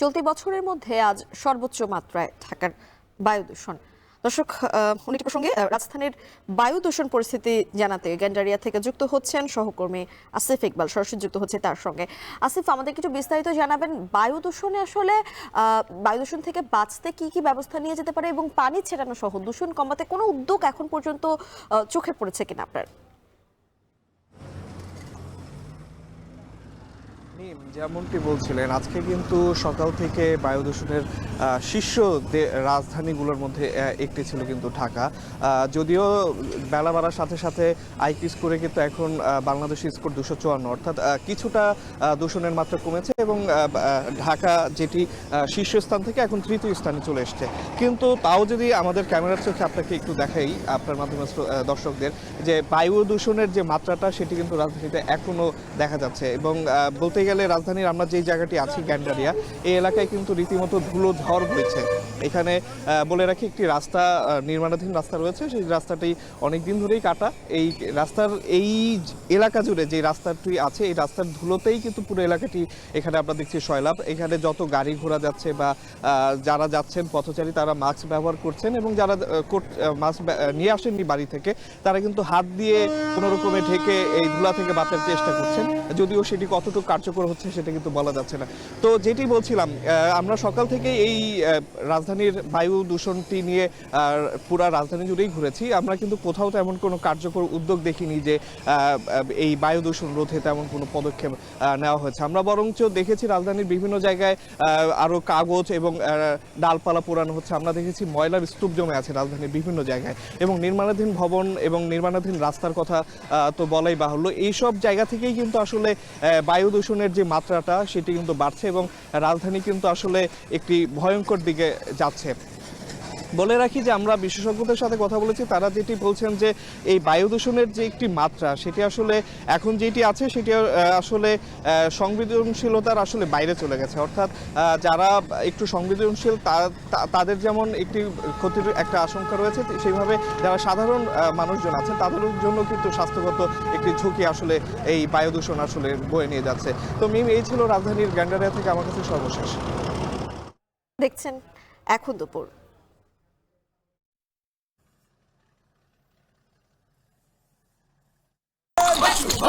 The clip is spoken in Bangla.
চলতি বছরের মধ্যে আজ সর্বোচ্চ মাত্রায় ঢাকার বায়ু দূষণ। দর্শক, উনি প্রসঙ্গে রাজধানীর বায়ু দূষণ পরিস্থিতি জানাতে গ্যান্ডারিয়া থেকে যুক্ত হচ্ছেন সহকর্মী আসিফ ইকবাল, সরাসরি যুক্ত হচ্ছে তার সঙ্গে। আসিফ, আমাদের কিছু বিস্তারিত জানাবেন, বায়ু দূষণে আসলে বায়ু দূষণ থেকে বাঁচতে কি কি ব্যবস্থা নিয়ে যেতে পারে এবং পানি ছেটানো সহ দূষণ কমাতে কোনো উদ্যোগ এখন পর্যন্ত চোখে পড়েছে কিনা আপনার? যেমনটি বলছিলেন, আজকে কিন্তু সকাল থেকে বায়ু দূষণের শীর্ষ রাজধানীগুলোর মধ্যে একটি ছিল কিন্তু ঢাকা। যদিও বেলা বাড়ার সাথে সাথে আইকি স্কোরে কিন্তু এখন বাংলাদেশের স্কোর 254, অর্থাৎ কিছুটা দূষণের মাত্রা কমেছে এবং ঢাকা যেটি শীর্ষস্থান থেকে এখন তৃতীয় স্থানে চলে এসছে। কিন্তু তাও যদি আমাদের ক্যামেরার চোখে আপনাকে একটু দেখাই, আপনার মাধ্যমে দর্শকদের, যে বায়ু দূষণের যে মাত্রাটা সেটি কিন্তু রাজধানীতে এখনো দেখা যাচ্ছে। এবং বলতে গেলে রাজধানীর আমরা যেই জায়গাটি আছি গ্যান্ডারিয়া, এই এলাকায় কিন্তু রীতিমতো ধুলো ঝড় হয়েছে। এখানে বলে রাখি, একটি রাস্তা নির্মাণাধীন রাস্তা রয়েছে, সেই রাস্তাটি অনেক দিন ধরেই কাটা। এই রাস্তার এই এলাকা জুড়ে যে রাস্তাটি আছে, এই রাস্তার ধুলোতেই কিন্তু পুরো এলাকাটি এখানে আমরা দেখছি সয়লাভ। এখানে যত গাড়ি ঘোড়া যাচ্ছে বা যারা যাচ্ছেন পথচারী, তারা মাস্ক ব্যবহার করছেন এবং যারা মাস্ক নিয়ে আসেননি বাড়ি থেকে, তারা কিন্তু হাত দিয়ে কোনো রকমে ঢেকে এই ধুলা থেকে বাঁচার চেষ্টা করছেন। যদিও সেটি কতটুকু কার্যকর হচ্ছে সেটা কিন্তু বলা যাচ্ছে না। তো যেটি বলছিলাম, আমরা সকাল থেকে এই রাজধানীর বায়ু দূষণটি নিয়ে পুরা রাজধানী জুড়েই ঘুরেছি। আমরা কিন্তু কোথাও তেমন কোনো কার্যকর উদ্যোগ দেখিনি যে এই বায়ু দূষণ রোধে তেমন কোনো পদক্ষেপ নেওয়া হয়েছে। আমরা বরঞ্চ দেখেছি রাজধানীর বিভিন্ন জায়গায় আরও কাগজ এবং ডালপালা পোড়ানো হচ্ছে। আমরা দেখেছি ময়লার স্তূপ জমে আছে রাজধানীর বিভিন্ন জায়গায়, এবং নির্মাণাধীন ভবন এবং নির্মাণাধীন রাস্তার কথা তো বলাই বাহুল্য। এইসব জায়গা থেকেই কিন্তু আসলে বায়ু দূষণের যে মাত্রাটা সেটি কিন্তু বাড়ছে এবং রাজধানী কিন্তু আসলে একটি ভয়ঙ্কর দিকে যাচ্ছে। বলে রাখি যে আমরা বিশেষজ্ঞদের সাথে কথা বলেছি, তারা যেটি বলছেন যে এই বায়ু দূষণের যে একটি মাত্রা সেটি আসলে এখন যেটি আছে সেটি আসলে সংবেদনশীলতার আসলে বাইরে চলে গেছে। অর্থাৎ যারা একটু সংবেদনশীল তাদের যেমন একটি ক্ষতির একটা আশঙ্কা রয়েছে, সেইভাবে যারা সাধারণ মানুষজন আছে তাদের জন্য কিন্তু স্বাস্থ্যগত একটি ঝুঁকি আসলে এই বায়ু দূষণ আসলে বয়ে নিয়ে যাচ্ছে। তো এই ছিল রাজধানীর গ্যান্ডারিয়া থেকে আমার কাছে সর্বশেষ। দেখছেন এখন দুপুর। Vai!